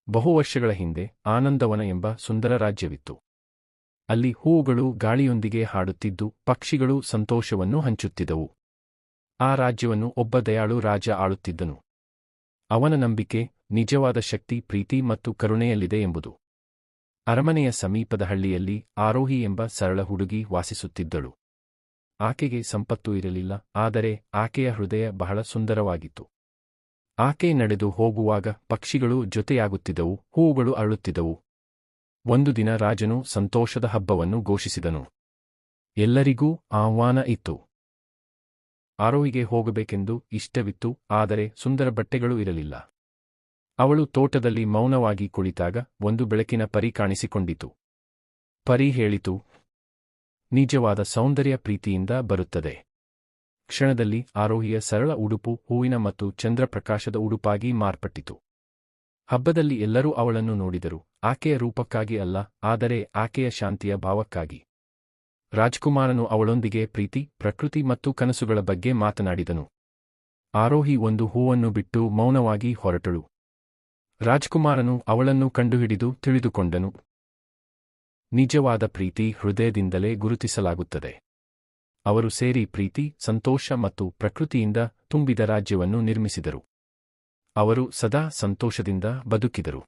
ಬಹು ವರ್ಷಗಳ ಹಿಂದೆ ಆನಂದವನ ಎಂಬ ಸುಂದರ ರಾಜ್ಯವಿತ್ತು. ಅಲ್ಲಿ ಹೂವುಗಳು ಗಾಳಿಯೊಂದಿಗೆ ಹಾಡುತ್ತಿದ್ದು ಪಕ್ಷಿಗಳು ಸಂತೋಷವನ್ನು ಹಂಚುತ್ತಿದ್ದವು. ಆ ರಾಜ್ಯವನ್ನು ಒಬ್ಬ ದಯಾಳು ರಾಜ ಆಳುತ್ತಿದ್ದನು. ಅವನ ನಂಬಿಕೆ ನಿಜವಾದ ಶಕ್ತಿ ಪ್ರೀತಿ ಮತ್ತು ಕರುಣೆಯಲ್ಲಿದೆ ಎಂಬುದು. ಅರಮನೆಯ ಸಮೀಪದ ಹಳ್ಳಿಯಲ್ಲಿ ಆರೋಹಿ ಎಂಬ ಸರಳ ಹುಡುಗಿ ವಾಸಿಸುತ್ತಿದ್ದಳು. ಆಕೆಗೆ ಸಂಪತ್ತು ಇರಲಿಲ್ಲ, ಆದರೆ ಆಕೆಯ ಹೃದಯ ಬಹಳ ಸುಂದರವಾಗಿತ್ತು. ಆಕೆ ನಡೆದು ಹೋಗುವಾಗ ಪಕ್ಷಿಗಳು ಜೊತೆಯಾಗುತ್ತಿದ್ದವು, ಹೂವುಗಳು ಅರಳುತ್ತಿದ್ದವು. ಒಂದು ದಿನ ರಾಜನು ಸಂತೋಷದ ಹಬ್ಬವನ್ನು ಘೋಷಿಸಿದನು. ಎಲ್ಲರಿಗೂ ಆಹ್ವಾನ ಇತ್ತು. ಆರೋಹಿಗೆ ಹೋಗಬೇಕೆಂದು ಇಷ್ಟವಿತ್ತು, ಆದರೆ ಸುಂದರ ಬಟ್ಟೆಗಳು ಇರಲಿಲ್ಲ. ಅವಳು ತೋಟದಲ್ಲಿ ಮೌನವಾಗಿ ಕುಳಿತಾಗ ಒಂದು ಬೆಳಕಿನ ಪರಿ ಕಾಣಿಸಿಕೊಂಡಿತು. ಪರಿ ಹೇಳಿತು, ನಿಜವಾದ ಸೌಂದರ್ಯ ಪ್ರೀತಿಯಿಂದ ಬರುತ್ತದೆ. ಕ್ಷಣದಲ್ಲಿ ಆರೋಹಿಯ ಸರಳ ಉಡುಪು ಹೂವಿನ ಮತ್ತು ಚಂದ್ರಪ್ರಕಾಶದ ಉಡುಪಾಗಿ ಮಾರ್ಪಟ್ಟಿತು. ಹಬ್ಬದಲ್ಲಿ ಎಲ್ಲರೂ ಅವಳನ್ನು ನೋಡಿದರು, ಆಕೆಯ ರೂಪಕ್ಕಾಗಿ ಅಲ್ಲ, ಆದರೆ ಆಕೆಯ ಶಾಂತಿಯ ಭಾವಕ್ಕಾಗಿ. ರಾಜ್ಕುಮಾರನು ಅವಳೊಂದಿಗೆ ಪ್ರೀತಿ, ಪ್ರಕೃತಿ ಮತ್ತು ಕನಸುಗಳ ಬಗ್ಗೆ ಮಾತನಾಡಿದನು. ಆರೋಹಿ ಒಂದು ಹೂವನ್ನು ಬಿಟ್ಟು ಮೌನವಾಗಿ ಹೊರಟಳು. ರಾಜ್ಕುಮಾರನು ಅವಳನ್ನು ಕಂಡುಹಿಡಿದು ತಿಳಿದುಕೊಂಡನು. ನಿಜವಾದ ಪ್ರೀತಿ ಹೃದಯದಿಂದಲೇ ಗುರುತಿಸಲಾಗುತ್ತದೆ. ಅವರು ಸೇರಿ ಪ್ರೀತಿ, ಸಂತೋಷ ಮತ್ತು ಪ್ರಕೃತಿಯಿಂದ ತುಂಬಿದ ರಾಜ್ಯವನ್ನು ನಿರ್ಮಿಸಿದರು. ಅವರು ಸದಾ ಸಂತೋಷದಿಂದ ಬದುಕಿದರು.